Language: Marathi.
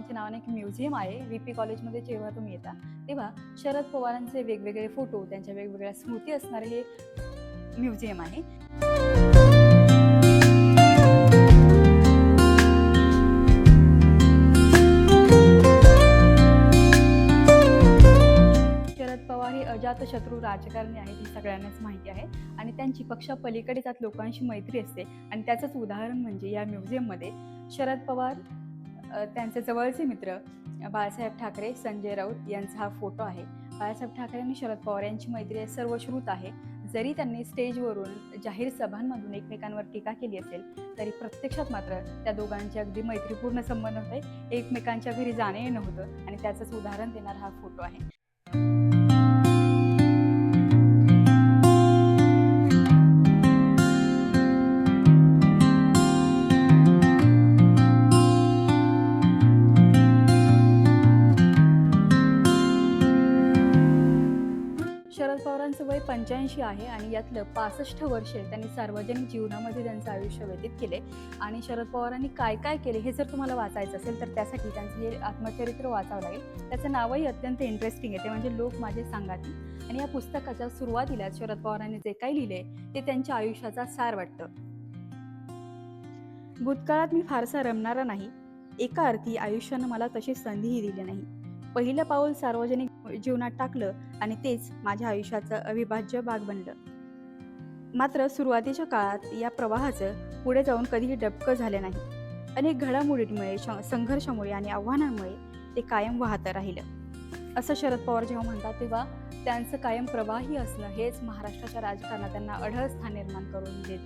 पवारांच्या नावाने एक म्युझियम आहे. व्ही.पी. कॉलेजमध्ये जेव्हा तुम्ही येता, तेव्हा शरद पवारांचे वेगवेगळे फोटो, त्यांच्या वेगवेगळ्या स्मृती असणारे हे म्युझियम आहे. शरद पवार हे अजातशत्रू राजकारणी आहेत, हे सगळ्यांनाच माहिती आहे आणि त्यांची पक्षापलीकडे जात लोकांशी मैत्री असते आणि त्याचंच उदाहरण म्हणजे या म्युझियममध्ये शरद पवार, त्यांचे जवळचे मित्र बाळासाहेब ठाकरे, संजय राऊत यांचा हा फोटो आहे. बाळासाहेब ठाकरे आणि शरद पवार यांची मैत्री सर्वश्रुत आहे. जरी त्यांनी स्टेजवरून, जाहीर सभांमधून एकमेकांवर टीका केली असेल, तरी प्रत्यक्षात मात्र त्या दोघांचे अगदी मैत्रीपूर्ण संबंध होते. एकमेकांच्या घरी जाणे नव्हतं आणि त्याचंच उदाहरण देणारा हा फोटो आहे. शरद पवारांचं वय 85 आहे आणि यातलं 65 वर्षे त्यांनी सार्वजनिक जीवनामध्ये त्यांचं आयुष्य व्यतीत केले. आणि शरद पवारांनी काय काय केले हे जर तुम्हाला वाचायचं असेल तर त्यासाठी त्यांचं हे आत्मचरित्र वाचावं लागेल. त्याचं नावही अत्यंत इंटरेस्टिंग आहे, ते म्हणजे लोक माझे सांगाती. आणि या पुस्तकाच्या सुरुवातीला शरद पवारांनी जे काही लिहिले ते त्यांच्या आयुष्याचा सार वाटतं. भूतकाळात मी फारसा रमणारा नाही. एका अर्थी आयुष्यानं मला तशी संधीही दिली नाही. पहिलं पाऊल सार्वजनिक जीवनात टाकलं आणि तेच माझ्या आयुष्याचा अविभाज्य भाग बनलं. मात्र सुरुवातीच्या काळात या प्रवाहाचं पुढे जाऊन कधीही डबकं झालं नाही. अनेक घडामोडींमुळे, संघर्षामुळे आणि आव्हानांमुळे ते कायम वाहतं राहिलं. असं शरद पवार जेव्हा म्हणतात तेव्हा त्यांचं कायम प्रवाही असणं हेच महाराष्ट्राच्या राजकारणात त्यांना अढळ स्थान निर्माण करून देत.